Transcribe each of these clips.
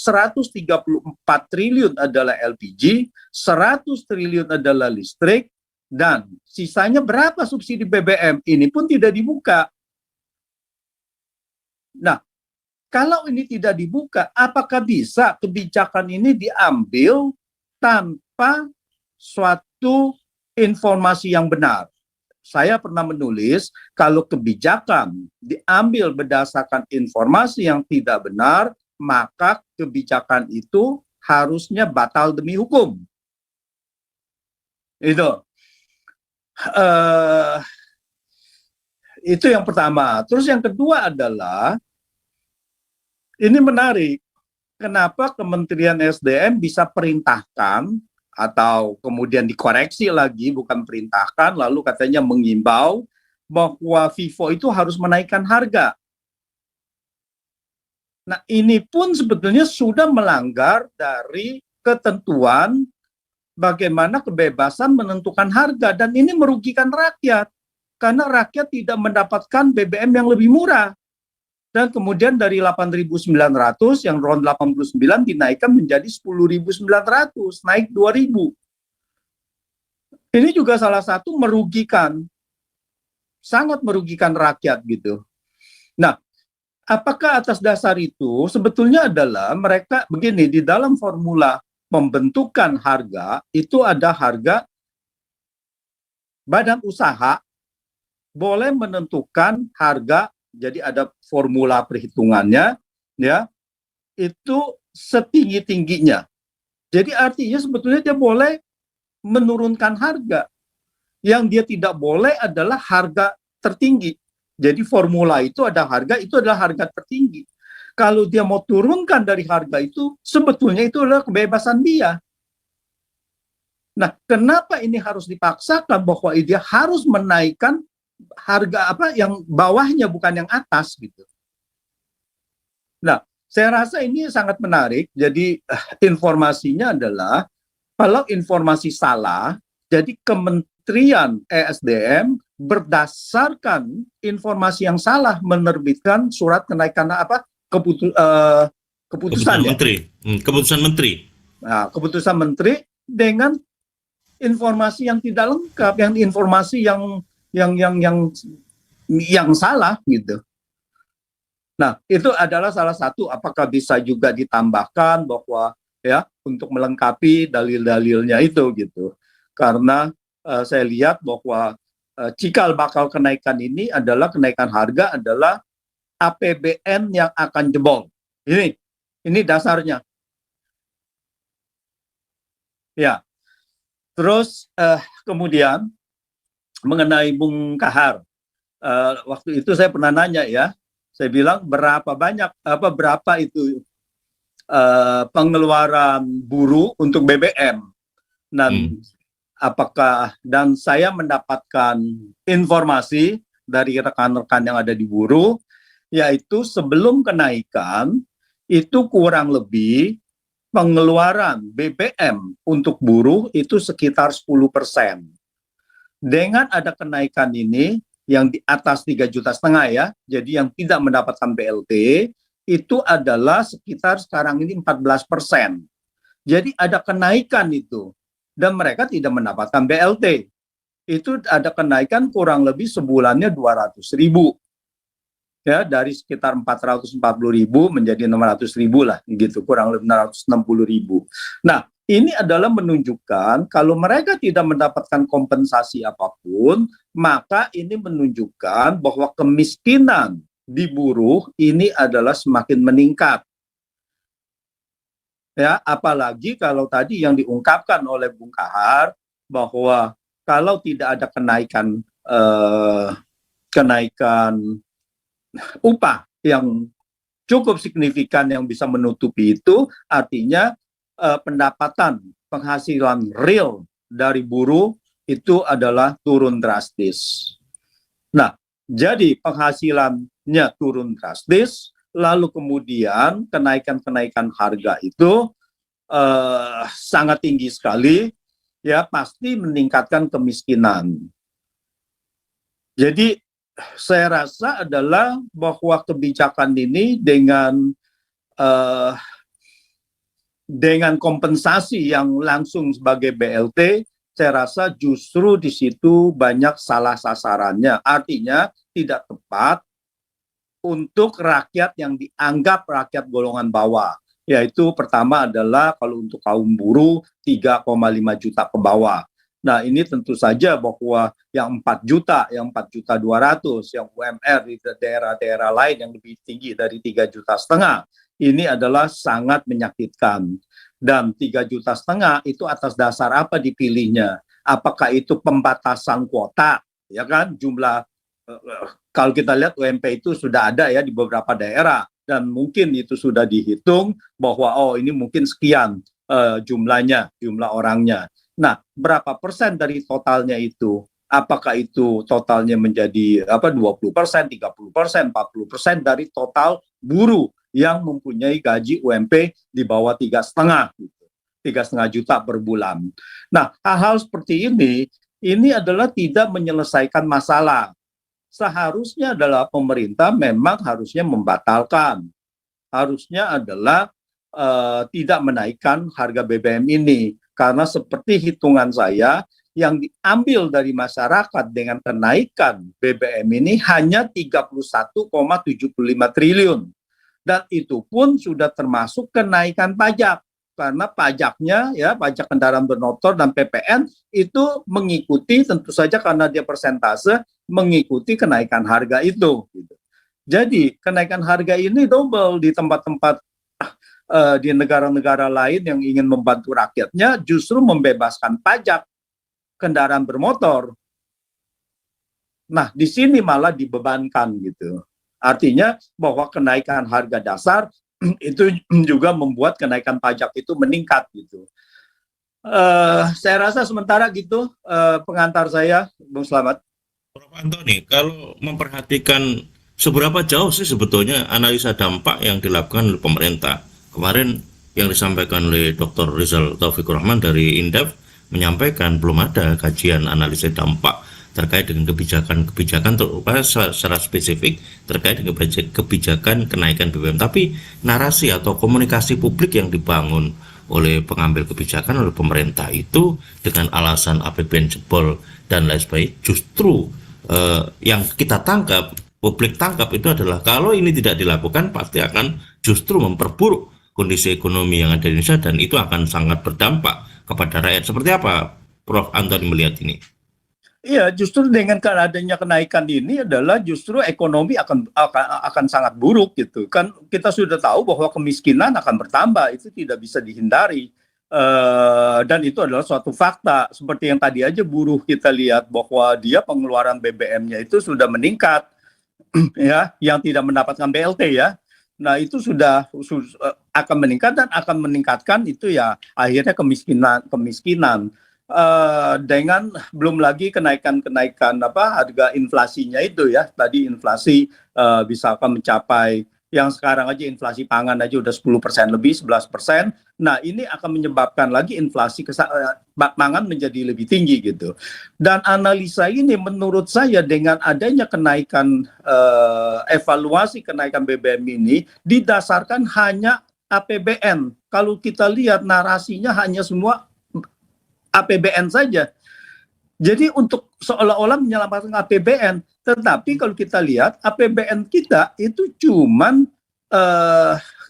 Rp134 triliun adalah LPG, 100 triliun adalah listrik, dan sisanya berapa subsidi BBM? Ini pun tidak dibuka. Nah, kalau ini tidak dibuka, apakah bisa kebijakan ini diambil tanpa suatu informasi yang benar? Saya pernah menulis, kalau kebijakan diambil berdasarkan informasi yang tidak benar, maka kebijakan itu harusnya batal demi hukum. Itu yang pertama. Terus yang kedua adalah, ini menarik, kenapa Kementerian SDM bisa perintahkan atau kemudian dikoreksi lagi, bukan perintahkan, lalu katanya mengimbau bahwa Vivo itu harus menaikkan harga. Nah, ini pun sebetulnya sudah melanggar dari ketentuan bagaimana kebebasan menentukan harga, dan ini merugikan rakyat karena rakyat tidak mendapatkan BBM yang lebih murah. Dan kemudian dari 8.900 yang RON 89 dinaikkan menjadi 10.900, naik 2.000. Ini juga salah satu merugikan, sangat merugikan rakyat gitu. Nah, apakah atas dasar itu sebetulnya adalah mereka begini, di dalam formula pembentukan harga itu ada harga badan usaha boleh menentukan harga, jadi ada formula perhitungannya ya, itu setinggi-tingginya. Jadi artinya sebetulnya dia boleh menurunkan harga. Yang dia tidak boleh adalah harga tertinggi. Jadi formula itu ada harga, itu adalah harga tertinggi. Kalau dia mau turunkan dari harga itu, sebetulnya itu adalah kebebasan dia. Nah, kenapa ini harus dipaksakan bahwa dia harus menaikkan harga apa yang bawahnya bukan yang atas gitu. Nah, saya rasa ini sangat menarik. Jadi informasinya adalah kalau informasi salah, jadi Kementerian ESDM berdasarkan informasi yang salah menerbitkan surat kenaikan apa keputusan menteri. Keputusan menteri. Nah, keputusan menteri dengan informasi yang tidak lengkap, yang informasi yang salah gitu. Nah, itu adalah salah satu. Apakah bisa juga ditambahkan bahwa ya untuk melengkapi dalil-dalilnya itu gitu. Karena saya lihat bahwa cikal bakal kenaikan ini adalah kenaikan harga adalah APBN yang akan jebol. Ini dasarnya. Ya. Terus kemudian mengenai Bung Kahar, waktu itu saya pernah nanya ya, saya bilang berapa itu pengeluaran buruh untuk BBM, dan dan saya mendapatkan informasi dari rekan-rekan yang ada di buruh, yaitu sebelum kenaikan itu kurang lebih pengeluaran BBM untuk buruh itu sekitar 10%. Dengan ada kenaikan ini yang di atas 3,5 juta ya, jadi yang tidak mendapatkan BLT itu adalah sekitar sekarang ini 14%. Jadi ada kenaikan itu, dan mereka tidak mendapatkan BLT. Itu ada kenaikan kurang lebih sebulannya 200.000. Ya, dari sekitar 440.000 menjadi 600.000 lah, gitu, kurang lebih 660.000. Nah, ini adalah menunjukkan kalau mereka tidak mendapatkan kompensasi apapun, maka ini menunjukkan bahwa kemiskinan di buruh ini adalah semakin meningkat. Ya, apalagi kalau tadi yang diungkapkan oleh Bung Kahar bahwa kalau tidak ada kenaikan upah yang cukup signifikan yang bisa menutupi itu, artinya pendapatan penghasilan real dari buruh itu adalah turun drastis. Nah, jadi penghasilannya turun drastis, lalu kemudian kenaikan-kenaikan harga itu sangat tinggi sekali, ya pasti meningkatkan kemiskinan. Jadi saya rasa adalah bahwa kebijakan ini dengan kompensasi yang langsung sebagai BLT, saya rasa justru di situ banyak salah sasarannya. Artinya tidak tepat untuk rakyat yang dianggap rakyat golongan bawah. Yaitu pertama adalah kalau untuk kaum buruh 3,5 juta ke bawah. Nah ini tentu saja bahwa yang 4 juta, yang 4.200.000, yang UMR di daerah-daerah lain yang lebih tinggi dari 3,5 juta, ini adalah sangat menyakitkan. Dan 3,5 juta itu atas dasar apa dipilihnya? Apakah itu pembatasan kuota, ya kan? Jumlah kalau kita lihat UMP itu sudah ada ya di beberapa daerah dan mungkin itu sudah dihitung bahwa ini mungkin sekian jumlah orangnya. Nah, berapa persen dari totalnya itu? Apakah itu totalnya menjadi 20%, 30%, 40% dari total buruh yang mempunyai gaji UMP di bawah 3,5 gitu. 3,5 juta per bulan. Nah, hal-hal seperti ini adalah tidak menyelesaikan masalah. Seharusnya adalah pemerintah memang harusnya membatalkan. Harusnya adalah tidak menaikkan harga BBM ini. Karena seperti hitungan saya, yang diambil dari masyarakat dengan kenaikan BBM ini hanya 31,75 triliun. Dan itu pun sudah termasuk kenaikan pajak. Karena pajaknya, ya pajak kendaraan bermotor dan PPN itu mengikuti, tentu saja karena dia persentase, mengikuti kenaikan harga itu. Gitu. Jadi kenaikan harga ini double di tempat-tempat di negara-negara lain yang ingin membantu rakyatnya justru membebaskan pajak kendaraan bermotor. Nah, di sini malah dibebankan gitu. Artinya bahwa kenaikan harga dasar itu juga membuat kenaikan pajak itu meningkat gitu. Saya rasa sementara gitu pengantar saya, Bung Slamet. Prof. Antoni, kalau memperhatikan seberapa jauh sih sebetulnya analisa dampak yang dilakukan oleh pemerintah? Kemarin yang disampaikan oleh Dr. Rizal Taufikur Rahman dari Indef menyampaikan belum ada kajian analisa dampak terkait dengan kebijakan secara spesifik terkait dengan kebijakan kenaikan BBM. Tapi narasi atau komunikasi publik yang dibangun oleh pengambil kebijakan oleh pemerintah itu dengan alasan APBN jebol dan lain sebagainya, justru yang kita tangkap, publik tangkap itu adalah kalau ini tidak dilakukan pasti akan justru memperburuk kondisi ekonomi yang ada di Indonesia dan itu akan sangat berdampak kepada rakyat. Seperti apa Prof. Antoni melihat ini? Iya, justru dengan adanya kenaikan ini adalah justru ekonomi akan sangat buruk gitu. Kan kita sudah tahu bahwa kemiskinan akan bertambah, itu tidak bisa dihindari. Dan itu adalah suatu fakta. Seperti yang tadi aja buruh kita lihat bahwa dia pengeluaran BBM-nya itu sudah meningkat, ya, yang tidak mendapatkan BLT ya. Nah itu sudah akan meningkat dan akan meningkatkan itu ya akhirnya kemiskinan. Dengan belum lagi kenaikan harga inflasinya itu ya, tadi inflasi bisa mencapai yang sekarang aja inflasi pangan aja udah 10% lebih, 11%. Nah ini akan menyebabkan lagi inflasi pangan menjadi lebih tinggi gitu. Dan analisa ini menurut saya dengan adanya kenaikan evaluasi kenaikan BBM ini didasarkan hanya APBN. Kalau kita lihat narasinya hanya semua APBN saja. Jadi untuk seolah-olah menyelamatkan APBN, tetapi kalau kita lihat APBN kita itu cuman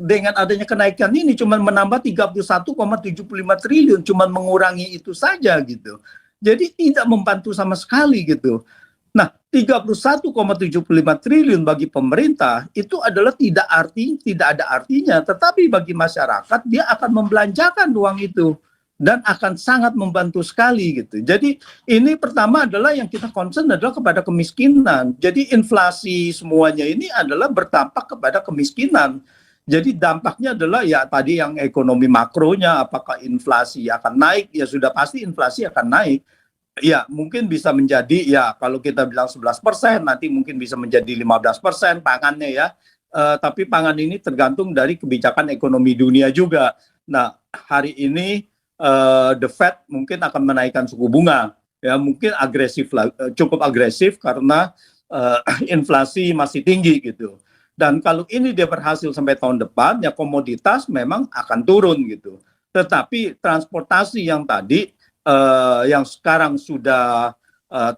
dengan adanya kenaikan ini cuman menambah 31,75 triliun, cuman mengurangi itu saja gitu. Jadi tidak membantu sama sekali gitu. Nah, 31,75 triliun bagi pemerintah itu adalah tidak ada artinya, tetapi bagi masyarakat dia akan membelanjakan uang itu. Dan akan sangat membantu sekali gitu. Jadi ini pertama adalah yang kita concern adalah kepada kemiskinan. Jadi inflasi semuanya ini adalah berdampak kepada kemiskinan. Jadi dampaknya adalah ya tadi yang ekonomi makronya, apakah inflasi akan naik? Ya sudah pasti inflasi akan naik. Ya mungkin bisa menjadi ya kalau kita bilang 11%, nanti mungkin bisa menjadi 15% pangannya ya. Tapi pangan ini tergantung dari kebijakan ekonomi dunia juga. Nah, hari ini the Fed mungkin akan menaikkan suku bunga, ya mungkin cukup agresif karena inflasi masih tinggi gitu. Dan kalau ini dia berhasil sampai tahun depan, ya komoditas memang akan turun gitu. Tetapi transportasi yang tadi, yang sekarang sudah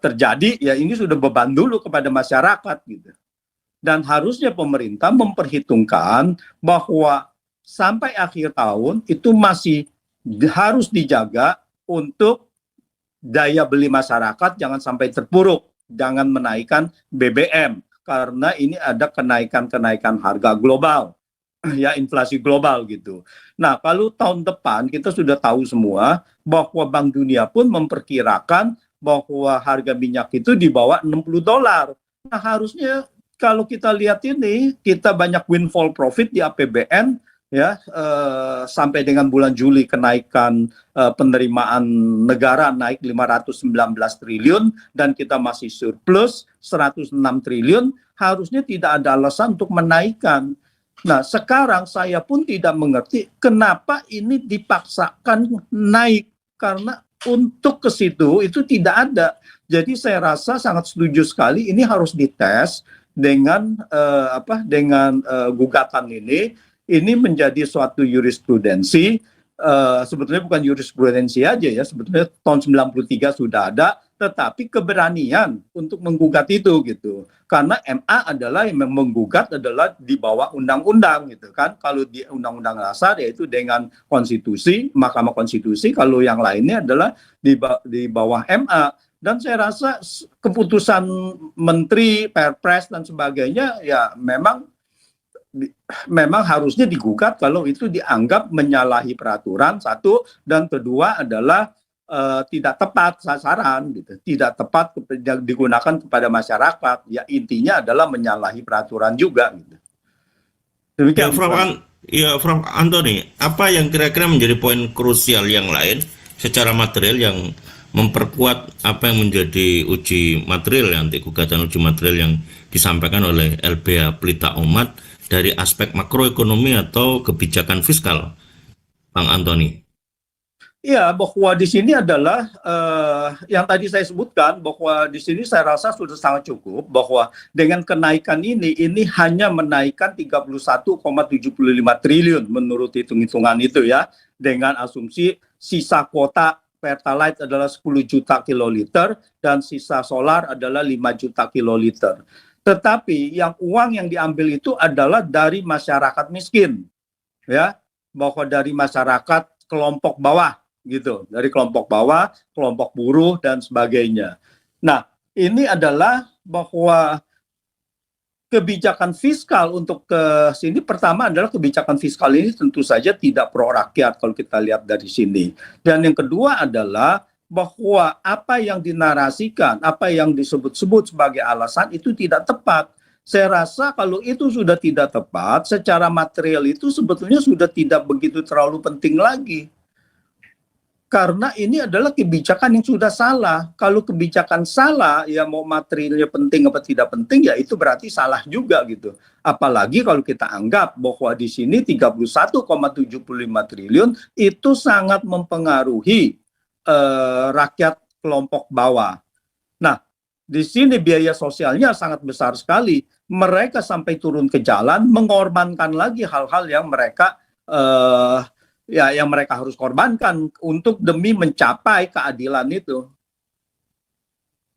terjadi, ya ini sudah beban dulu kepada masyarakat gitu. Dan harusnya pemerintah memperhitungkan bahwa sampai akhir tahun itu masih harus dijaga untuk daya beli masyarakat jangan sampai terpuruk, jangan menaikkan BBM karena ini ada kenaikan harga global, ya inflasi global gitu. Nah, kalau tahun depan kita sudah tahu semua bahwa Bank Dunia pun memperkirakan bahwa harga minyak itu di bawah $60. Nah, harusnya kalau kita lihat ini, kita banyak windfall profit di APBN, ya sampai dengan bulan Juli kenaikan penerimaan negara naik 519 triliun dan kita masih surplus 106 triliun, harusnya tidak ada alasan untuk menaikkan. Nah, sekarang saya pun tidak mengerti kenapa ini dipaksakan naik, karena untuk ke situ itu tidak ada. Jadi saya rasa sangat setuju sekali ini harus dites dengan gugatan ini menjadi suatu jurisprudensi, sebetulnya bukan jurisprudensi aja ya, sebetulnya tahun 93 sudah ada, tetapi keberanian untuk menggugat itu gitu. Karena MA adalah yang menggugat adalah di bawah undang-undang gitu kan. Kalau di undang-undang dasar yaitu dengan konstitusi, Mahkamah Konstitusi, kalau yang lainnya adalah di bawah MA. Dan saya rasa keputusan menteri, perpres dan sebagainya ya memang harusnya digugat kalau itu dianggap menyalahi peraturan, satu, dan kedua adalah tidak tepat sasaran gitu, tidak tepat digunakan kepada masyarakat. Ya intinya adalah menyalahi peraturan juga gitu. Ya, Demikian. Prof. Antoni, apa yang kira-kira menjadi poin krusial yang lain secara material yang memperkuat apa yang menjadi uji material, nanti gugatan uji material yang disampaikan oleh LBH Pelita Umat dari aspek makroekonomi atau kebijakan fiskal, Bang Antoni? Iya, bahwa di sini adalah yang tadi saya sebutkan, bahwa di sini saya rasa sudah sangat cukup bahwa dengan kenaikan ini hanya menaikkan 31,75 triliun menurut hitung-hitungan itu ya, dengan asumsi sisa kuota Pertalite adalah 10 juta kiloliter dan sisa solar adalah 5 juta kiloliter. Tetapi yang uang yang diambil itu adalah dari masyarakat miskin, ya, bahwa dari masyarakat kelompok bawah gitu, dari kelompok bawah, kelompok buruh dan sebagainya. Nah, ini adalah bahwa kebijakan fiskal untuk ke sini, pertama adalah kebijakan fiskal ini tentu saja tidak pro rakyat kalau kita lihat dari sini. Dan yang kedua adalah bahwa apa yang dinarasikan, apa yang disebut-sebut sebagai alasan itu tidak tepat. Saya rasa kalau itu sudah tidak tepat, secara material itu sebetulnya sudah tidak begitu terlalu penting lagi. Karena ini adalah kebijakan yang sudah salah. Kalau kebijakan salah, ya mau materialnya penting apa tidak penting, ya itu berarti salah juga gitu. Apalagi kalau kita anggap bahwa di sini 31,75 triliun itu sangat mempengaruhi rakyat kelompok bawah. Nah, di sini biaya sosialnya sangat besar sekali. Mereka sampai turun ke jalan, mengorbankan lagi hal-hal yang mereka yang mereka harus korbankan untuk demi mencapai keadilan itu.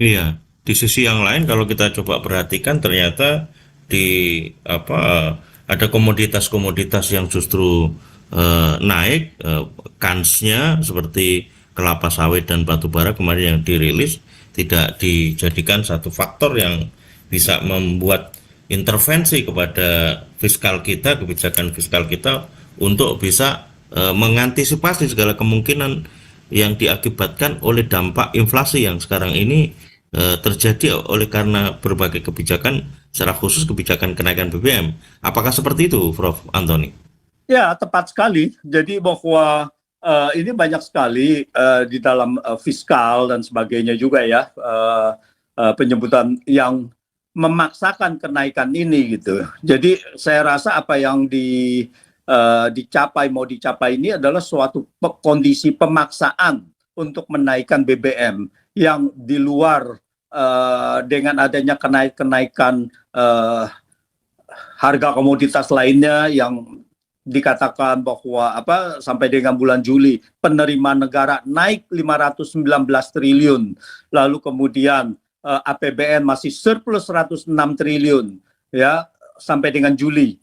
Iya, di sisi yang lain kalau kita coba perhatikan ternyata di ada komoditas-komoditas yang justru naik, kansnya seperti kelapa sawit dan batu bara kemarin yang dirilis tidak dijadikan satu faktor yang bisa membuat intervensi kepada fiskal kita, kebijakan fiskal kita untuk bisa mengantisipasi segala kemungkinan yang diakibatkan oleh dampak inflasi yang sekarang ini terjadi oleh karena berbagai kebijakan, secara khusus kebijakan kenaikan BBM. Apakah seperti itu, Prof. Antoni? Ya, tepat sekali. Jadi bahwa ini banyak sekali di dalam fiskal dan sebagainya juga ya, penyebutan yang memaksakan kenaikan ini gitu. Jadi saya rasa apa yang mau dicapai ini adalah suatu kondisi pemaksaan untuk menaikkan BBM yang di luar dengan adanya kenaikan harga komoditas lainnya yang dikatakan bahwa sampai dengan bulan Juli penerimaan negara naik 519 triliun, lalu kemudian APBN masih surplus 106 triliun ya sampai dengan Juli.